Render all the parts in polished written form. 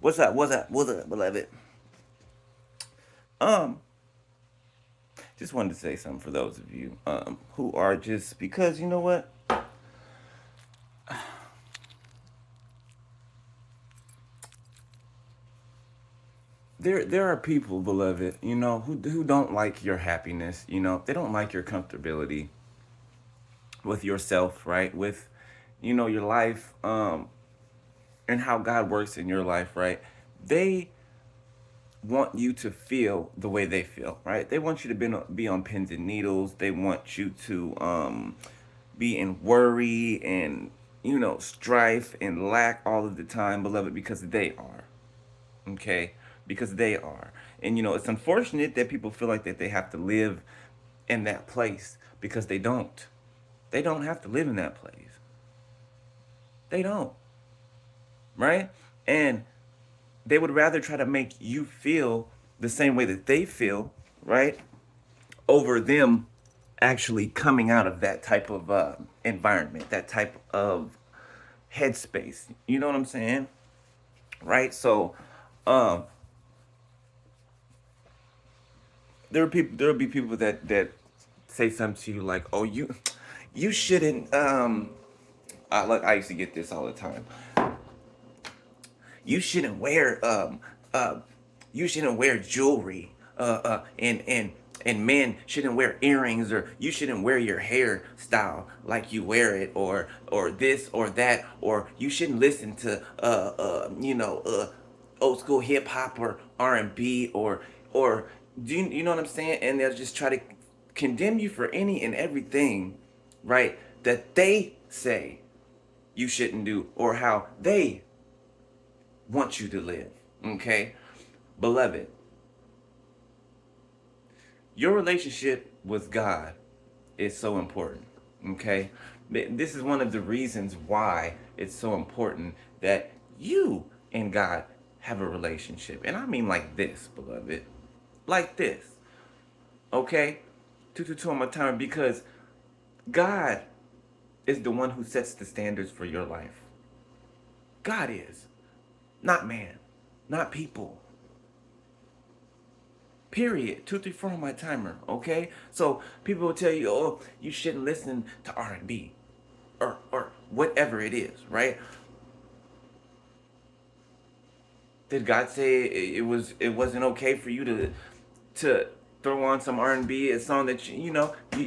What's up? What's up? What's up, beloved? Um, just wanted to say something for those of you who are just because you know what? There are people, beloved, who don't like your happiness. They don't like your comfortability with yourself, right? With your life, and how God works in your life, right? They want you to feel the way they feel, right? They want you to be on pins and needles. They want you to be in worry and strife and lack all of the time, beloved, because they are. Okay? Because they are. And it's unfortunate that people feel like that they have to live in that place because they don't. They don't have to live in that place. They don't. Right? And they would rather try to make you feel the same way that they feel, right? Over them actually coming out of that type of environment, that type of headspace. You know what I'm saying? Right? So, um, there will be people that say something to you like, "Oh, you shouldn't." Look, I used to get this all the time. You shouldn't wear uh, you shouldn't wear jewelry. And men shouldn't wear earrings, or you shouldn't wear your hairstyle like you wear it, or this or that, or you shouldn't listen to old school hip hop or R&B, or do you know what I'm saying? And they'll just try to condemn you for any and everything, right? That they say you shouldn't do, or how they want you to live. Okay, beloved, your relationship with God is so important. Okay, this is one of the reasons why it's so important that you and God have a relationship, and I mean like this, beloved, like this. Okay, two on my time, because God is the one who sets the standards for your life. God is, not man, not people. Period. 2, 3, 4 on my timer. Okay. So people will tell you, "Oh, you shouldn't listen to R&B, or whatever it is." Right? Did God say it wasn't okay for you to throw on some R&B, a song that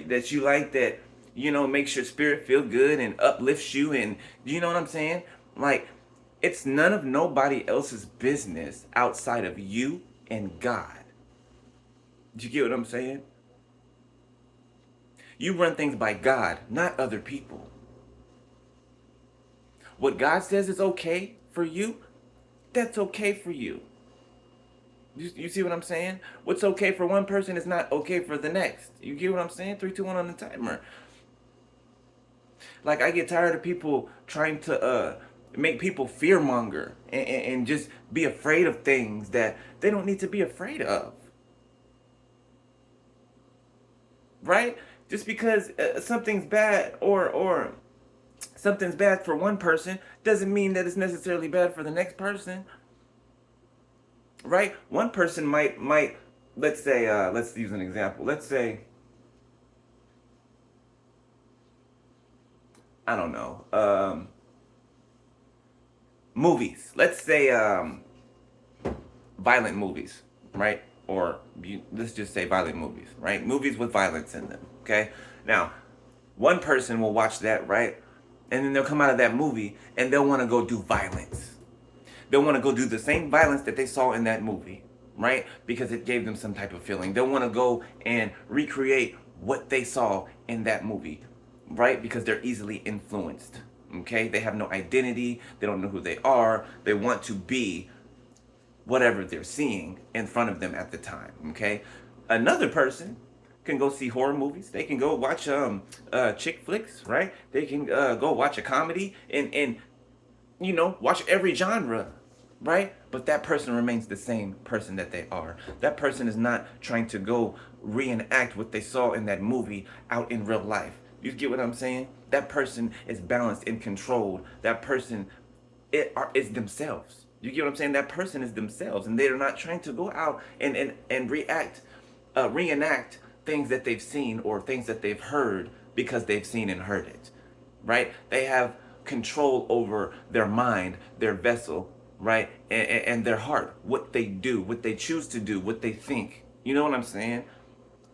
that you like, that makes your spirit feel good and uplifts you, and you know what I'm saying? Like, it's none of nobody else's business outside of you and God. Do you get what I'm saying? You run things by God, not other people. What God says is okay for you, that's okay for you. You see what I'm saying? What's okay for one person is not okay for the next. You get what I'm saying? 3, 2, 1 on the timer. Like, I get tired of people trying to make people fear monger, and just be afraid of things that they don't need to be afraid of. Right? Just because something's bad, or something's bad for one person, doesn't mean that it's necessarily bad for the next person. Right? One person might let's say, let's use an example. Let's say, I don't know, movies. Let's say violent movies, right? Or let's just say violent movies, right? Movies with violence in them. Okay. Now, one person will watch that, right? And then they'll come out of that movie and they'll want to go do violence. They'll want to go do the same violence that they saw in that movie, right? Because it gave them some type of feeling. They'll want to go and recreate what they saw in that movie, right? Because they're easily influenced. Okay? They have no identity. They don't know who they are. They want to be whatever they're seeing in front of them at the time. Okay? Another person can go see horror movies. They can go watch chick flicks, right? They can go watch a comedy, and watch every genre, right? But that person remains the same person that they are. That person is not trying to go reenact what they saw in that movie out in real life. You get what I'm saying? That person is balanced and controlled. That person is themselves. You get what I'm saying? That person is themselves, and they're not trying to go out and reenact things that they've seen or things that they've heard because they've seen and heard it, right? They have control over their mind, their vessel, right, and their heart, what they do, what they choose to do, what they think. You know what I'm saying?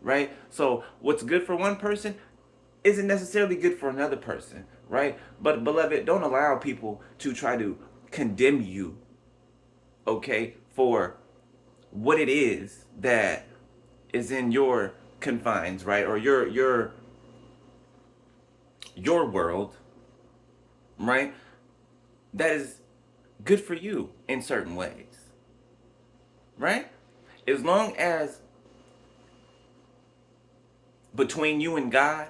Right? So what's good for one person isn't necessarily good for another person, right? But beloved, don't allow people to try to condemn you, okay, for what it is that is in your confines, right? Or your world, right? That is good for you in certain ways, right? As long as between you and God,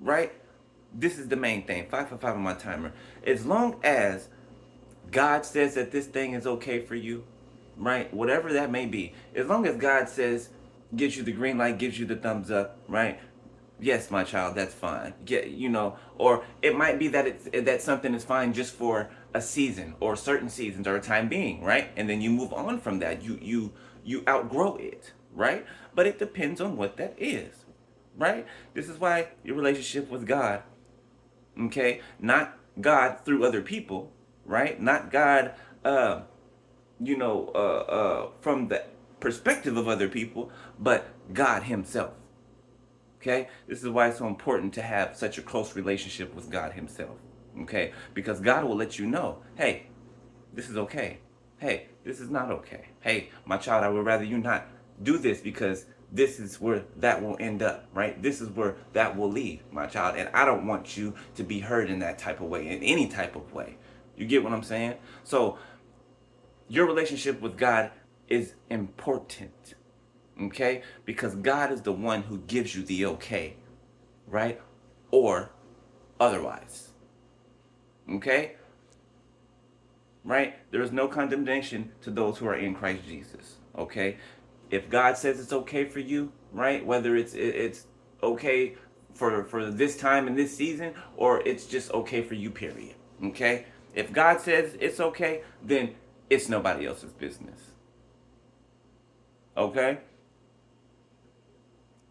right? This is the main thing. 5 for 5 on my timer. As long as God says that this thing is okay for you, right? Whatever that may be. As long as God says, gives you the green light, gives you the thumbs up, right? Yes, my child, that's fine. Get, or it might be that that something is fine just for a season or certain seasons or a time being, right? And then you move on from that. You outgrow it, right? But it depends on what that is, right? This is why your relationship with God, okay, not God through other people, right? Not God, from the perspective of other people, but God Himself. Okay? This is why it's so important to have such a close relationship with God Himself. Okay? Because God will let you know, hey, this is okay. Hey, this is not okay. Hey, my child, I would rather you not do this because this is where that will end up, right? This is where that will lead, my child. And I don't want you to be hurt in that type of way, in any type of way. You get what I'm saying? So, your relationship with God is important, okay? Because God is the one who gives you the okay, right? Or otherwise, okay? Right? There is no condemnation to those who are in Christ Jesus, okay? If God says it's okay for you, right? Whether it's okay for this time and this season, or it's just okay for you, period, okay? If God says it's okay, then it's nobody else's business, okay?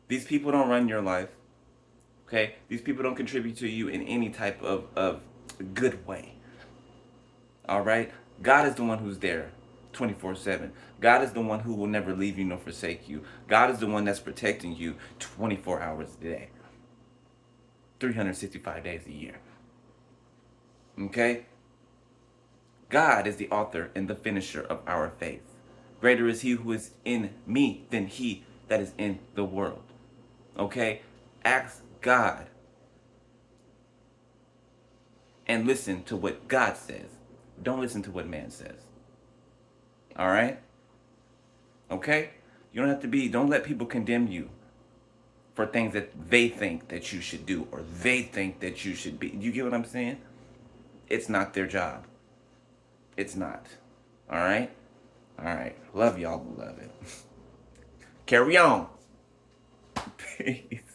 These people don't run your life. Okay? These people don't contribute to you in any type of good way. All right? God is the one who's there 24/7. God is the one who will never leave you nor forsake you. God is the one that's protecting you 24 hours a day, 365 days a year. Okay? God is the author and the finisher of our faith. Greater is He who is in me than he that is in the world. Okay? Ask God and listen to what God says. Don't listen to what man says. All right? Okay? You don't have to be, don't let people condemn you for things that they think that you should do or they think that you should be. You get what I'm saying? It's not their job. It's not. All right? All right. Love y'all, beloved. Carry on. Peace.